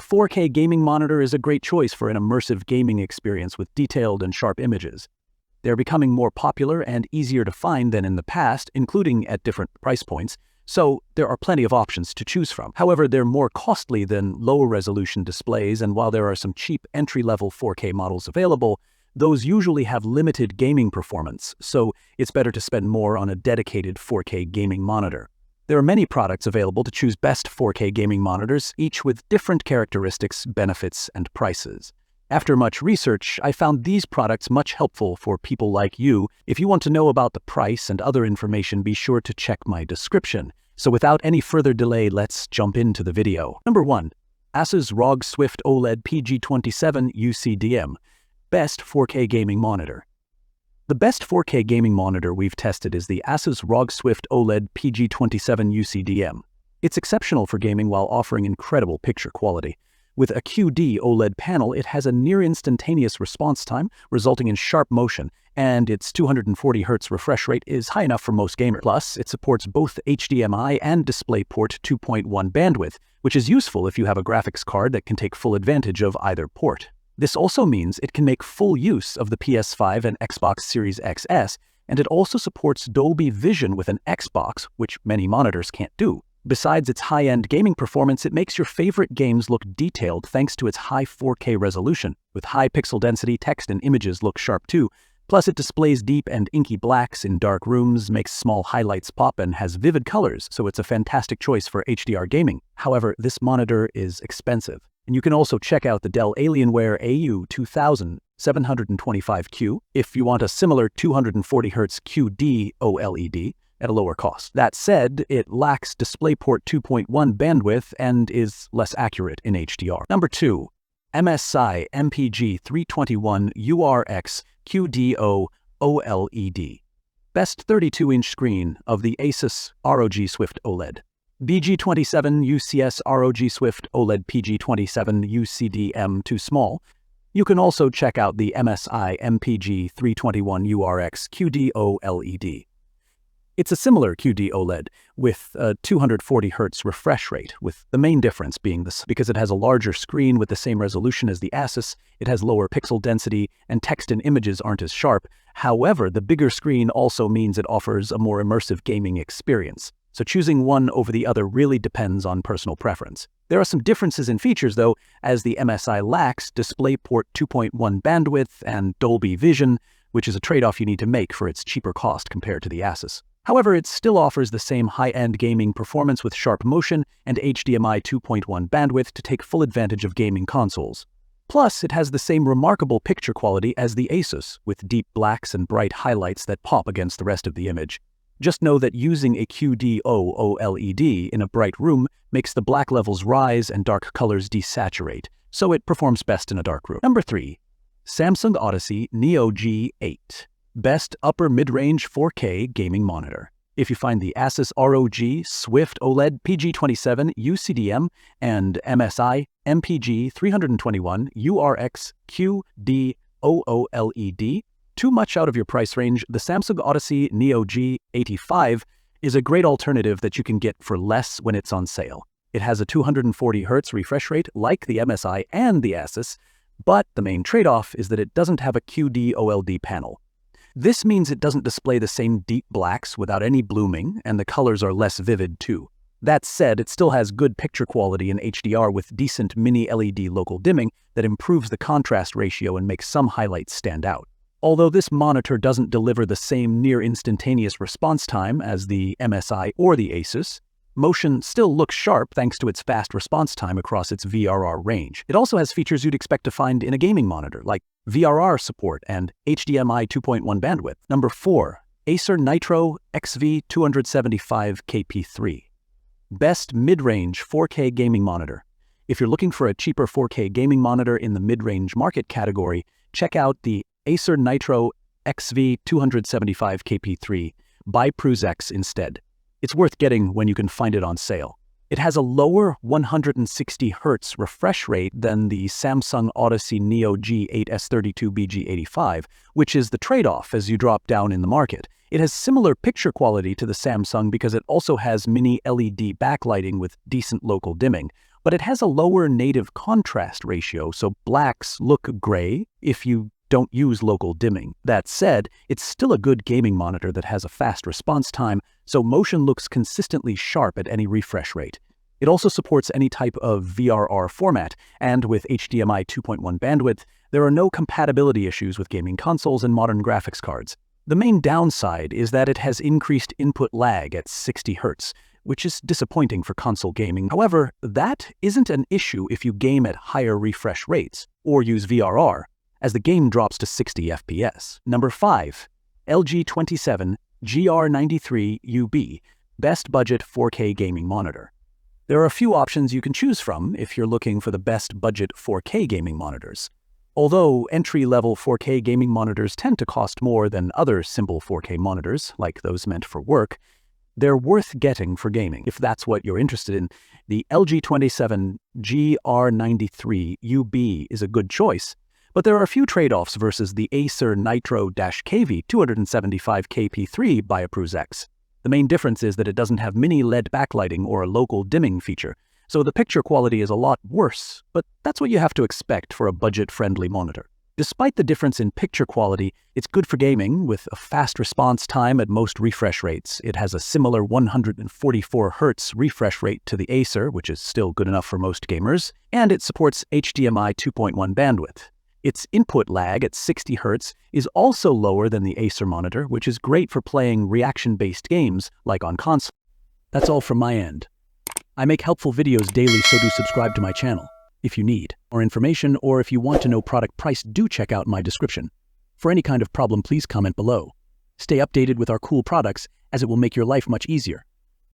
4K gaming monitor is a great choice for an immersive gaming experience with detailed and sharp images. They're becoming more popular and easier to find than in the past, including at different price points, so there are plenty of options to choose from. However, they're more costly than lower-resolution displays, and while there are some cheap entry-level 4K models available, those usually have limited gaming performance, so it's better to spend more on a dedicated 4K gaming monitor. There are many products available to choose best 4K gaming monitors, each with different characteristics, benefits, and prices. After much research, I found these products much helpful for people like you. If you want to know about the price and other information, be sure to check my description. So without any further delay, let's jump into the video. Number 1. Asus ROG Swift OLED PG27 UCDM. Best 4K gaming monitor. The best 4K gaming monitor we've tested is the Asus ROG Swift OLED PG27 UCDM. It's exceptional for gaming while offering incredible picture quality. With a QD OLED panel, it has a near-instantaneous response time, resulting in sharp motion, and its 240Hz refresh rate is high enough for most gamers. Plus, it supports both HDMI and DisplayPort 2.1 bandwidth, which is useful if you have a graphics card that can take full advantage of either port. This also means it can make full use of the PS5 and Xbox Series XS, and it also supports Dolby Vision with an Xbox, which many monitors can't do. Besides its high-end gaming performance, it makes your favorite games look detailed thanks to its high 4K resolution. With high pixel density, text and images look sharp too. Plus, it displays deep and inky blacks in dark rooms, makes small highlights pop, and has vivid colors, so it's a fantastic choice for HDR gaming. However, this monitor is expensive. And you can also check out the Dell Alienware AU2725Q if you want a similar 240Hz QD OLED at a lower cost. That said, it lacks DisplayPort 2.1 bandwidth and is less accurate in HDR. Number 2. MSI MPG 321 URX QDO OLED. Best 32-inch screen of the Asus ROG Swift OLED. BG27 UCS ROG Swift OLED PG27 UCDM too small. You can also check out the MSI MPG 321 URX QD OLED. It's a similar QD OLED with a 240Hz refresh rate, with the main difference being this: because it has a larger screen with the same resolution as the Asus, it has lower pixel density, and text and images aren't as sharp. However, the bigger screen also means it offers a more immersive gaming experience. So choosing one over the other really depends on personal preference. There are some differences in features though, as the MSI lacks DisplayPort 2.1 bandwidth and Dolby Vision, which is a trade-off you need to make for its cheaper cost compared to the Asus. However, it still offers the same high-end gaming performance with sharp motion and HDMI 2.1 bandwidth to take full advantage of gaming consoles. Plus, it has the same remarkable picture quality as the Asus, with deep blacks and bright highlights that pop against the rest of the image. Just know that using a QD OLED in a bright room makes the black levels rise and dark colors desaturate, so it performs best in a dark room. Number 3. Samsung Odyssey Neo G8. Best upper mid-range 4K gaming monitor. If you find the Asus ROG Swift OLED PG27 UCDM and MSI MPG 321 URX QD OLED too much out of your price range, the Samsung Odyssey Neo G85 is a great alternative that you can get for less when it's on sale. It has a 240Hz refresh rate like the MSI and the Asus, but the main trade-off is that it doesn't have a QD OLED panel. This means it doesn't display the same deep blacks without any blooming, and the colors are less vivid too. That said, it still has good picture quality in HDR with decent mini LED local dimming that improves the contrast ratio and makes some highlights stand out. Although this monitor doesn't deliver the same near-instantaneous response time as the MSI or the Asus, motion still looks sharp thanks to its fast response time across its VRR range. It also has features you'd expect to find in a gaming monitor, like VRR support and HDMI 2.1 bandwidth. Number 4. Acer Nitro XV275KP3. Best mid-range 4K gaming monitor. If you're looking for a cheaper 4K gaming monitor in the mid-range market category, check out the Acer Nitro XV275KP3 by Prusex instead. It's worth getting when you can find it on sale. It has a lower 160Hz refresh rate than the Samsung Odyssey Neo G8S32BG85, which is the trade-off as you drop down in the market. It has similar picture quality to the Samsung because it also has mini LED backlighting with decent local dimming, but it has a lower native contrast ratio, so blacks look gray if you don't use local dimming. That said, it's still a good gaming monitor that has a fast response time, so motion looks consistently sharp at any refresh rate. It also supports any type of VRR format, and with HDMI 2.1 bandwidth, there are no compatibility issues with gaming consoles and modern graphics cards. The main downside is that it has increased input lag at 60 Hz, which is disappointing for console gaming. However, that isn't an issue if you game at higher refresh rates or use VRR, as the game drops to 60 FPS. Number 5. LG 27 GR93UB, Best Budget 4K Gaming Monitor. There are a few options you can choose from if you're looking for the best budget 4K gaming monitors. Although entry-level 4K gaming monitors tend to cost more than other simple 4K monitors, like those meant for work, they're worth getting for gaming. If that's what you're interested in, the LG 27 GR93UB is a good choice, but there are a few trade-offs versus the Acer Nitro-KV 275kp3 by APRUX. The main difference is that it doesn't have mini LED backlighting or a local dimming feature, so the picture quality is a lot worse, but that's what you have to expect for a budget-friendly monitor. Despite the difference in picture quality, it's good for gaming with a fast response time at most refresh rates. It has a similar 144 Hz refresh rate to the Acer, which is still good enough for most gamers, and it supports HDMI 2.1 bandwidth. Its input lag at 60 Hz is also lower than the Acer monitor, which is great for playing reaction-based games like on console. That's all from my end. I make helpful videos daily, so do subscribe to my channel. If you need more information or if you want to know product price, do check out my description. For any kind of problem, please comment below. Stay updated with our cool products, as it will make your life much easier.